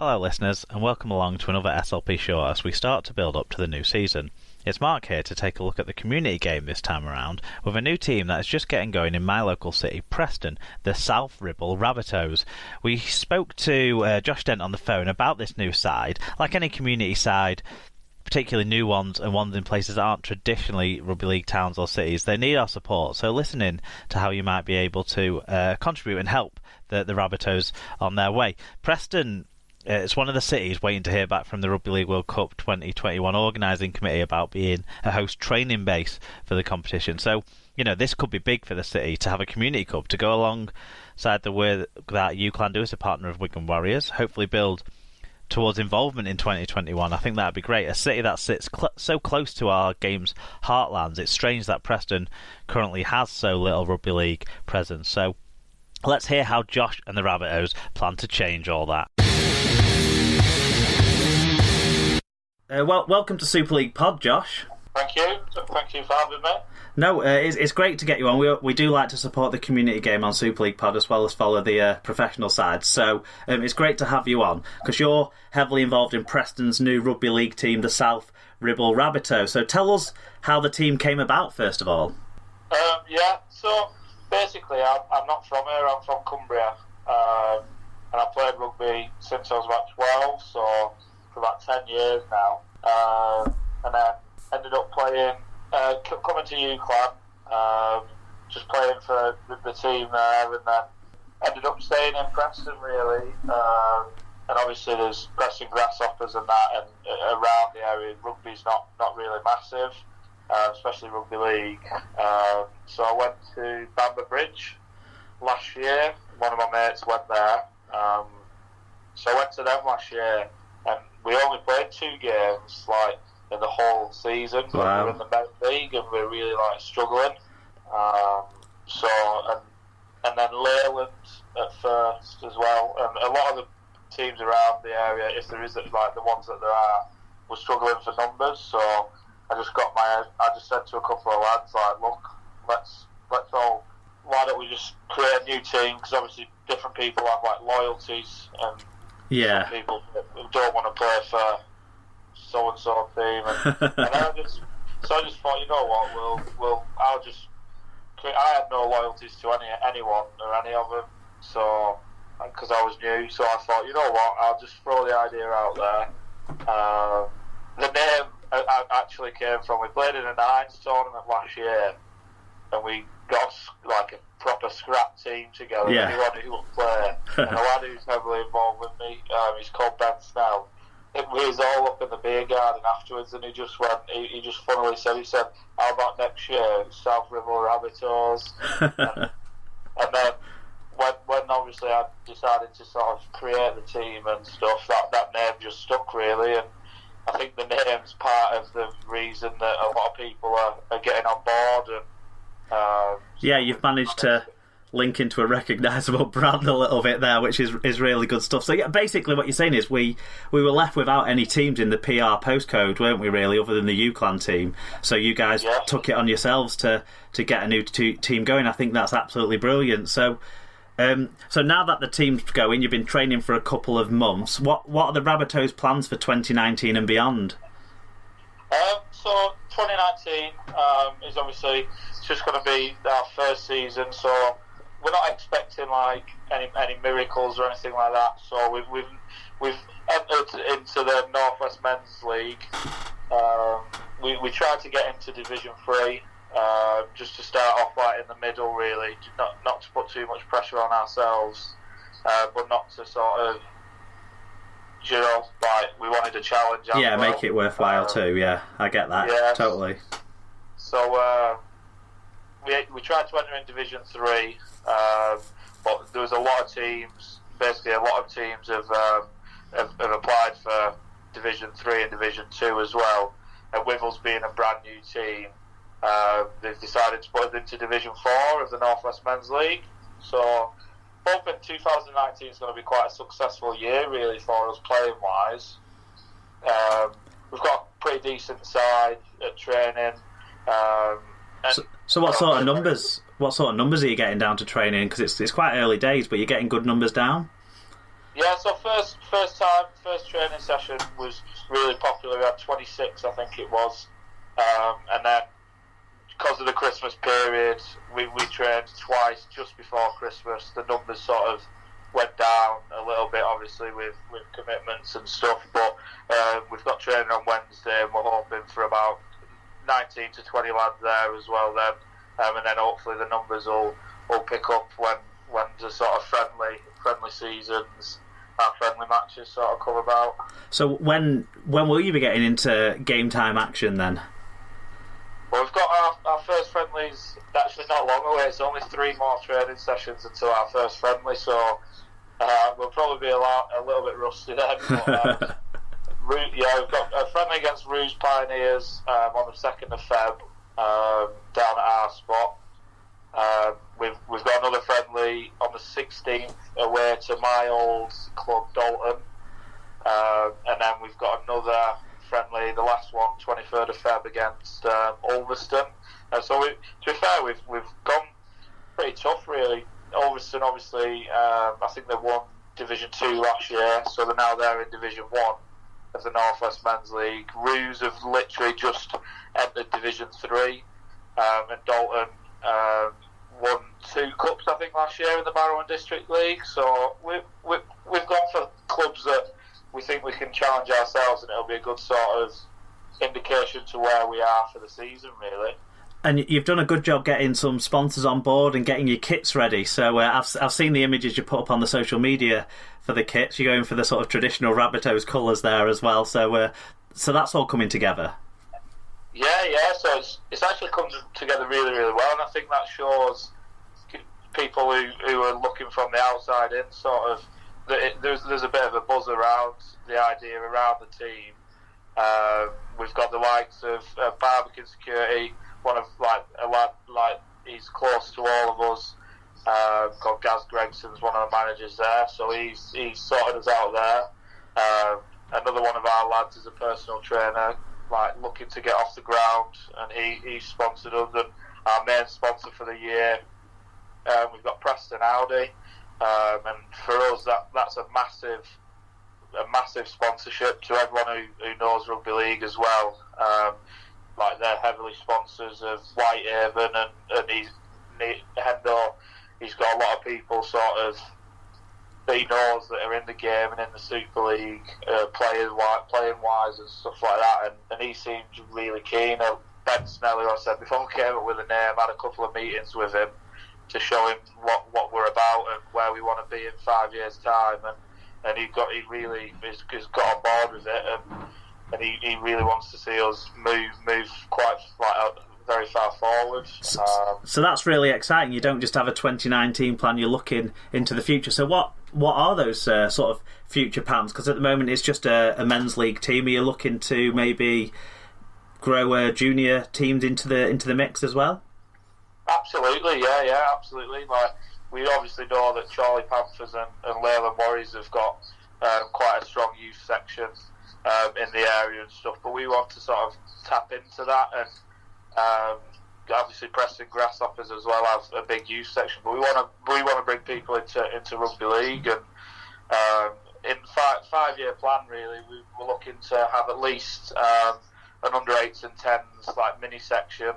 Hello listeners, and welcome along to another SLP show as we start to build up to the new season. It's Mark here to take a look at the community game this time around with a new team that is just getting going in my local city, Preston, the South Ribble Rabbitohs. We spoke to Josh Dent on the phone about this new side. Like any community side, particularly new ones and ones in places that aren't traditionally rugby league towns or cities, they need our support. So listen in to how you might be able to contribute and help the Rabbitohs on their way. Preston, it's one of the cities waiting to hear back from the Rugby League World Cup 2021 organising committee about being a host training base for the competition. So, you know, this could be big for the city to have a community cup to go alongside the way that UClan do as a partner of Wigan Warriors, hopefully build towards involvement in 2021. I think that would be great. A city that sits so close to our game's heartlands. It's strange that Preston currently has so little Rugby League presence. So let's hear how Josh and the Rabbitohs plan to change all that. Welcome to Super League Pod, Josh. Thank you. Thank you for having me. No, it's great to get you on. We do like to support the community game on Super League Pod as well as follow the professional side. So it's great to have you on because you're heavily involved in Preston's new rugby league team, the South Ribble Rabbitohs. So tell us how the team came about, first of all. So basically I'm not from here, I'm from Cumbria. And I've played rugby since I was about 12, so for about 10 years now. And then ended up playing, coming to UClan, just playing for the team there, and then ended up staying in Preston really. And obviously there's Preston Grasshoppers and that, and around the area rugby's not really massive, especially rugby league. So I went to Bamber Bridge last year. One of my mates went there. So I went to them last year, and we only played 2 games in the whole season. Wow. We were in the men's league and we were really struggling. And then Leyland at first as well, and a lot of the teams around the area, if there is the ones that there are, were struggling for numbers. So I just said to a couple of lads look, let's all, why don't we just create a new team? Because obviously different people have loyalties, and some people don't want to play for so and so team, and I just thought, you know what, I'll just create. I had no loyalties to anyone or any of them, so because I was new, so I thought, you know what, I'll just throw the idea out there. The name actually came from, we played in a 9s tournament last year, and we got a proper scrap team together. Yeah. Anyone who would play, and a lad who's heavily involved with me, he's called Ben Snell. We was all up in the beer garden afterwards, and he just funnily said, how about next year, South Ribble Rabbitohs? and then when obviously I decided to sort of create the team and stuff, that name just stuck really, and I think the name's part of the reason that a lot of people are getting on board. And you've managed to link into a recognisable brand a little bit there, which is really good stuff. So yeah, basically what you're saying is we were left without any teams in the PR postcode, weren't we really, other than the UClan team? So you guys took it on yourselves to get a new team going. I think that's absolutely brilliant. So now that the team's going, you've been training for a couple of months. What are the Rabbitohs' plans for 2019 and beyond? So 2019 is obviously just going to be our first season, so we're not expecting any miracles or anything like that. So we've entered into the Northwest Men's League. We tried to get into Division 3, just to start off in the middle, really, not to put too much pressure on ourselves, but not to sort of, we wanted a challenge. Yeah, make it worthwhile too. Yeah, I get that totally. So we tried to enter in Division 3, but there was a lot of teams. Basically, a lot of teams have applied for Division 3 and Division 2 as well. And with us being a brand new team, they've decided to put us into Division 4 of the Northwest Men's League. So hoping 2019 is going to be quite a successful year, really, for us playing wise. We've got a pretty decent side at training. So what sort of numbers? What sort of numbers are you getting down to training? Because it's quite early days, but you're getting good numbers down. Yeah, so first training session was really popular. We had 26, I think it was, and then because of the Christmas period, we trained twice just before Christmas. The numbers sort of went down a little bit, obviously with commitments and stuff. But we've got training on Wednesday, and we're hoping for about 19 to 20 lads there as well. Then, and then hopefully the numbers will pick up when the sort of friendly seasons, our friendly matches sort of come about. So when will you be getting into game time action then? Well, we've got our first friendlies actually not long away. It's only 3 more training sessions until our first friendly, so we'll probably be a little bit rusty then. But, we've got a friendly against Rouge Pioneers on the 2nd of Feb down at our spot. We've got another friendly on the 16th away to my old club Dalton, and then we've got another friendly, the last one, 23rd of Feb against Ulverston. So to be fair, we've gone pretty tough really. Ulverston obviously, I think they won Division 2 last year, so they're in Division 1 of the North West Men's League. Rouge have literally just entered Division 3, and Dalton won 2 cups I think last year in the Barrow and District League. So we've gone for clubs that we think we can challenge ourselves, and it'll be a good sort of indication to where we are for the season really. And you've done a good job getting some sponsors on board and getting your kits ready. So I've seen the images you put up on the social media for the kits. You're going for the sort of traditional Rabbitohs colours there as well. So that's all coming together. Yeah. So it's actually come together really, really well, and I think that shows people who are looking from the outside in sort of that there's a bit of a buzz around the idea around the team. We've got the likes of Barbican Security, one of a lad he's close to all of us. Called Gaz Gregson's one of the managers there, so he's sorted us out there. Another one of our lads is a personal trainer, looking to get off the ground, and he sponsored us. And our main sponsor for the year, we've got Preston Audi, and for us that's a massive sponsorship to everyone who knows Rugby League as well. They're heavily sponsors of Whitehaven and Hendo. He's got a lot of people sort of that he knows that are in the game and in the Super League, playing wise and stuff like that, and he seems really keen. Ben Snell, who I said before, came up with a name, had a couple of meetings with him to show him what we're about and where we want to be in 5 years' time, and he really has got on board with it, and he really wants to see us move quite very far forward. So that's really exciting. You don't just have a 2019 plan, you're looking into the future. So what are those sort of future plans? Because at the moment it's just a men's league team. Are you looking to maybe grow junior teams into the mix as well? Absolutely, yeah, absolutely. We obviously know that Chorley Panthers and Leyland Warriors have got quite a strong youth section in the area and stuff, but we want to sort of tap into that, and obviously Preston Grasshoppers as well have a big youth section, but we want to bring people into Rugby League, and in 5-year plan really we're looking to have at least an under 8s and 10s mini section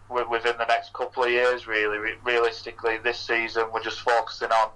within the next couple of years really. Realistically this season we're just focusing on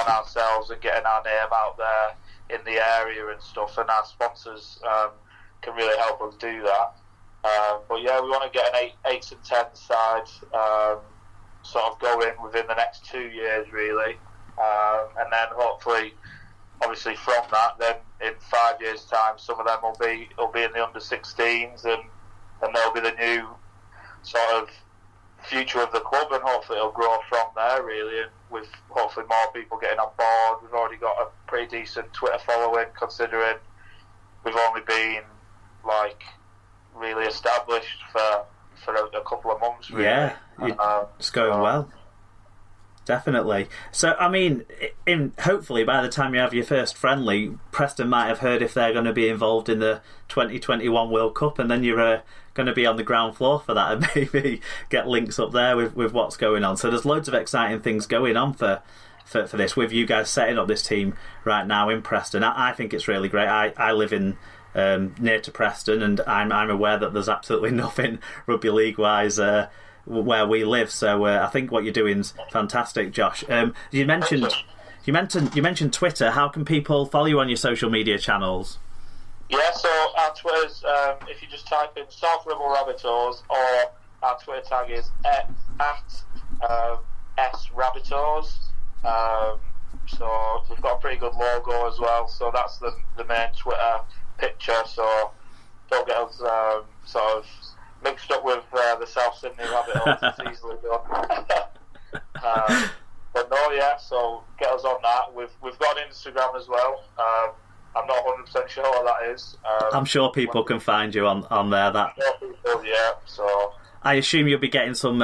ourselves and getting our name out there in the area and stuff, and our sponsors can really help us do that. But yeah, we want to get an 8s and 10s side sort of going within the next 2 years really, and then hopefully obviously from that then in 5 years time some of them will be in the under 16s, and they'll be the new sort of future of the club, and hopefully it'll grow from there really, and with hopefully more people getting on board. We've already got a pretty decent Twitter following, considering we've only been really established for a couple of months really. Yeah, it's going well. Definitely. So, I mean, hopefully by the time you have your first friendly, Preston might have heard if they're going to be involved in the 2021 World Cup, and then you're going to be on the ground floor for that and maybe get links up there with what's going on. So there's loads of exciting things going on for for this, with you guys setting up this team right now in Preston. I think it's really great. I live in near to Preston, and I'm aware that there's absolutely nothing rugby league wise where we live. So I think what you're doing is fantastic, Josh. You mentioned Twitter. How can people follow you on your social media channels? Yeah, so our Twitter's, if you just type in South Ribble Rabbitohs, or our Twitter tag is at S Rabbitohs. So we've got a pretty good logo as well. So that's the main Twitter picture. So don't get us sort of mixed up with the South Sydney Rabbitohs. It's easily done. But no, yeah. So get us on that. We've got an Instagram as well. I'm not 100% sure what that is. I'm sure people can find you on there. Yeah. So I assume you'll be getting some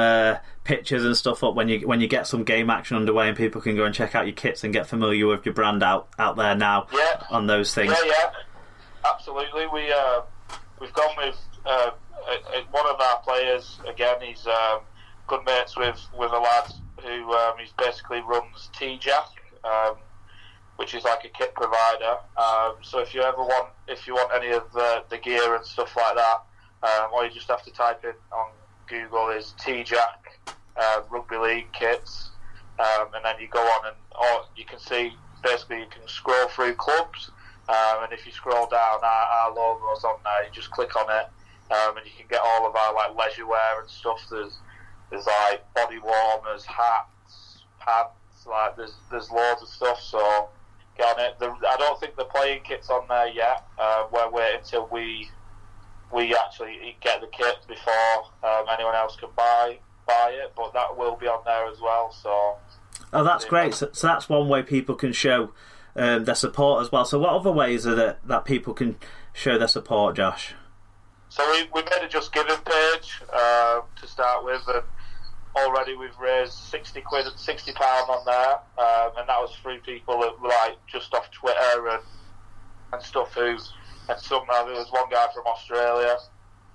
pictures and stuff up when you get some game action underway, and people can go and check out your kits and get familiar with your brand out there now. Yeah. On those things. Yeah. Absolutely. We've gone with one of our players again. He's good mates with a lad who he's basically runs TJack. Which is like a kit provider. So if you want any of the gear and stuff like that, all you just have to type in on Google is TJack Rugby League kits, and then you go on or you can see, basically you can scroll through clubs, and if you scroll down, our logo's on there. You just click on it, and you can get all of our like leisure wear and stuff. There's like body warmers, hats, pants, like there's loads of stuff. So on it. I don't think the playing kit's on there yet. We're waiting till we actually get the kit before anyone else can buy it, but that will be on there as well. So that's great. So that's one way people can show their support as well. So what other ways are there that people can show their support, Josh? So we made a Just Giving page to start with, and already we've raised £60 on there, and that was through people that were like just off Twitter and stuff. There was one guy from Australia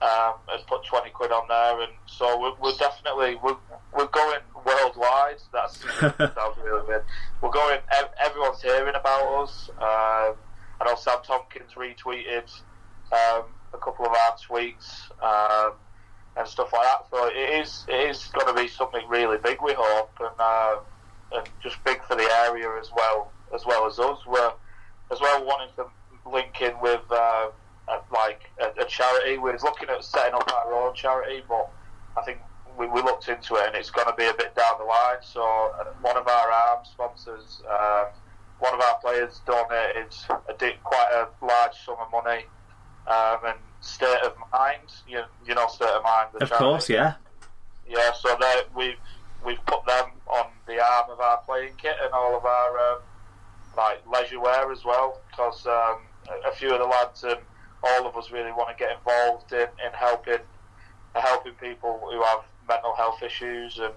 had put £20 on there, and so we're definitely we're going worldwide. That sounds really weird. We're going. Everyone's hearing about us. I know Sam Tompkins retweeted a couple of our tweets. And stuff like that. So it is going to be something really big, we hope, and just big for the area as well as us. We're as well wanting to link in with a charity. We're looking at setting up our own charity, but I think we looked into it, and it's going to be a bit down the line. So one of our arm sponsors, one of our players donated quite a large sum of money, and State of Mind, you know State of Mind, the of charity. course, yeah. Yeah, so we've put them on the arm of our playing kit and all of our leisure wear as well, because a few of the lads and all of us really want to get involved in helping people who have mental health issues and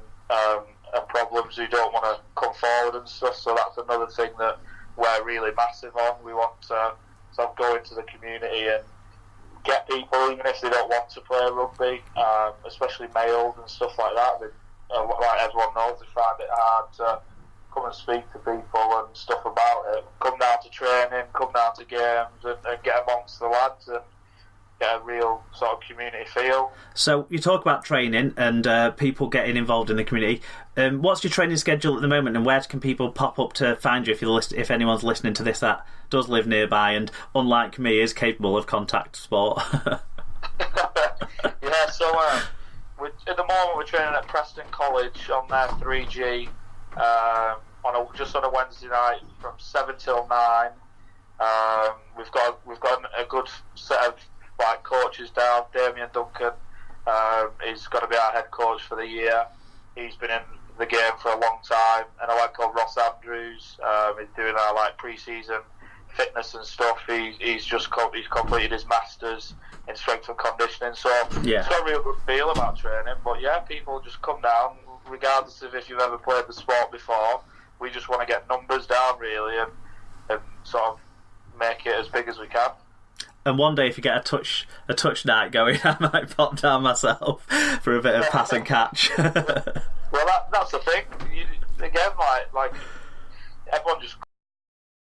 problems, who don't want to come forward and stuff. So that's another thing that we're really massive on. We want to sort of go into the community and get people, even if they don't want to play rugby, especially males and stuff like that. Like everyone knows, they find it hard to come and speak to people and stuff about it. Come down to training, come down to games, and get amongst the lads and get a real sort of community feel. So you talk about training and people getting involved in the community. What's your training schedule at the moment, and where can people pop up to find you if anyone's listening to this that does live nearby and, unlike me, is capable of contact sport? Yeah, so at the moment we're training at Preston College on their 3G just on a Wednesday night from 7 till 9. We've got a good set of coaches down. Damien Duncan is going to be our head coach for the year. He's been in the game for a long time, and a lad called Ross Andrews is doing our pre-season fitness and stuff. He's completed his masters in strength and conditioning, so it's got a real good feel about training. But yeah, people just come down, regardless of if you've ever played the sport before. We just want to get numbers down really, and sort of make it as big as we can. And one day, if you get a touch night going, I might pop down myself for a bit of pass and catch. Well, that's the thing. Again, like everyone just